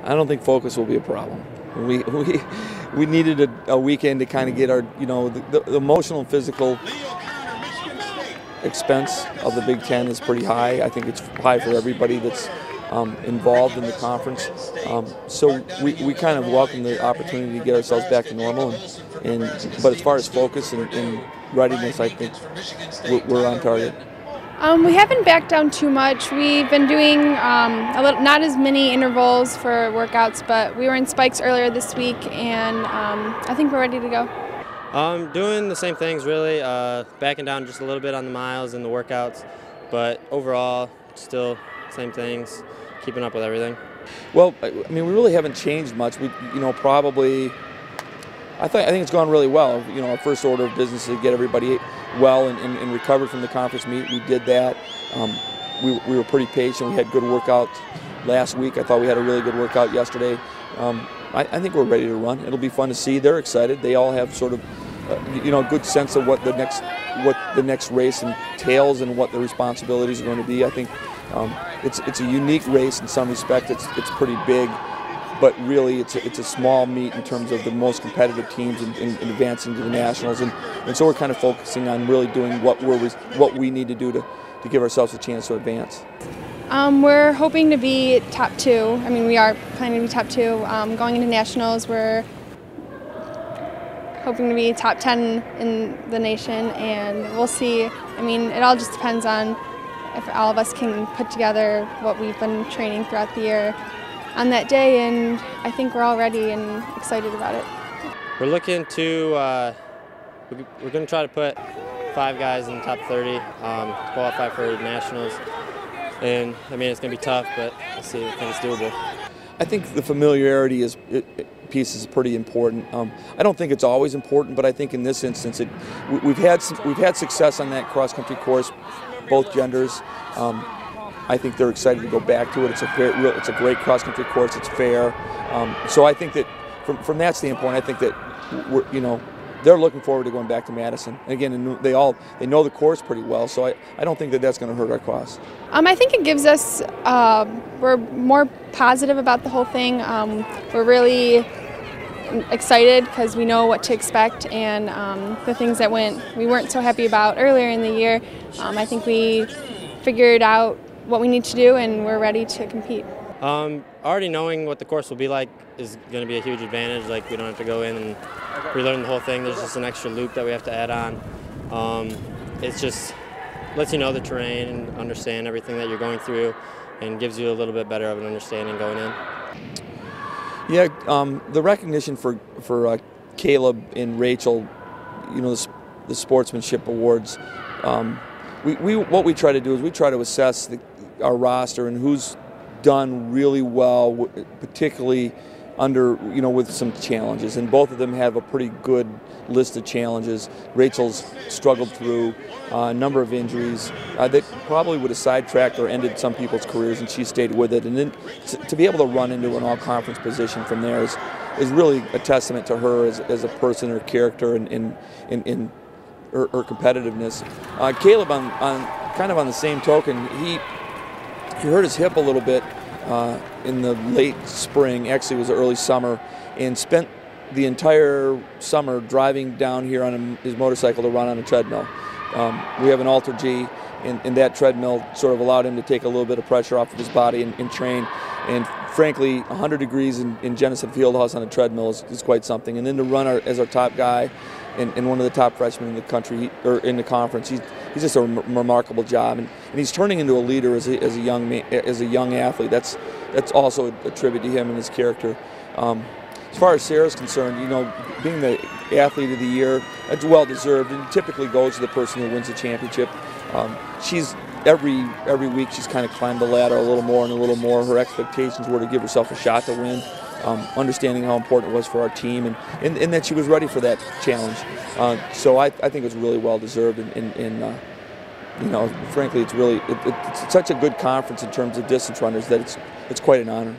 I don't think focus will be a problem. We needed a weekend to kind of get our, the emotional and physical expense of the Big Ten is pretty high. I think it's high for everybody that's involved in the conference. So we kind of welcome the opportunity to get ourselves back to normal. But as far as focus and readiness, I think we're on target. We haven't backed down too much. We've been doing not as many intervals for workouts, but we were in spikes earlier this week, and I think we're ready to go. Doing the same things really, backing down just a little bit on the miles and the workouts, but overall still same things, keeping up with everything. Well, I mean, we really haven't changed much. We, probably. I think it's gone really well. Our first order of business is to get everybody well and recovered from the conference meet. We did that. We were pretty patient. We had good workouts last week. I thought we had a really good workout yesterday. I think we're ready to run. It'll be fun to see. They're excited. They all have sort of, a good sense of what the next race entails and what the responsibilities are going to be. I think it's a unique race in some respect. It's pretty big. But really, it's a small meet in terms of the most competitive teams in advancing to the nationals, and so we're kind of focusing on really doing what we need to do to give ourselves a chance to advance. We're hoping to be top 2. I mean, we are planning to be top 2. Going into nationals, we're hoping to be top 10 in the nation, and we'll see. I mean, it all just depends on if all of us can put together what we've been training throughout the year on that day, and I think we're all ready and excited about it. We're looking to, we're going to try to put 5 guys in the top 30, qualify for nationals, and I mean it's going to be tough, but I think it's doable. I think the familiarity piece is pretty important. I don't think it's always important, but I think in this instance, we've had success on that cross-country course, both genders. I think they're excited to go back to it. It's a great cross-country course. It's fair. So I think that from that standpoint, I think that they're looking forward to going back to Madison. And again, they know the course pretty well. So I don't think that that's going to hurt our cause. I think it gives us we're more positive about the whole thing. We're really excited because we know what to expect, and the things that we weren't so happy about earlier in the year. I think we figured out what we need to do, and we're ready to compete. Already knowing what the course will be like is going to be a huge advantage. Like, we don't have to go in and relearn the whole thing. There's just an extra loop that we have to add on. It just lets you know the terrain and understand everything that you're going through, and gives you a little bit better of an understanding going in. Yeah, the recognition for Caleb and Rachel, the sportsmanship awards. What we try to do is we try to assess our roster and who's done really well, particularly under, with some challenges. And both of them have a pretty good list of challenges. Rachel's struggled through a number of injuries that probably would have sidetracked or ended some people's careers, and she stayed with it. And then to be able to run into an all-conference position from there is really a testament to her as a person, her character, and her competitiveness. Caleb, kind of on the same token, he hurt his hip a little bit in the late spring, actually it was early summer, and spent the entire summer driving down here on his motorcycle to run on a treadmill. We have an Alter G, and that treadmill sort of allowed him to take a little bit of pressure off of his body and train. And frankly, 100 degrees in Jenison Fieldhouse on a treadmill is quite something. And then to run as our top guy and one of the top freshmen in the country, or in the conference, he's just a remarkable job. And he's turning into a leader as a young athlete. That's also a tribute to him and his character. As far as Sarah's concerned, being the athlete of the year, it's well deserved, and typically goes to the person who wins the championship. She's every week she's kind of climbed the ladder a little more and a little more. Her expectations were to give herself a shot to win, understanding how important it was for our team, and that she was ready for that challenge. So I think it's really well deserved, and frankly, it's such a good conference in terms of distance runners that it's quite an honor.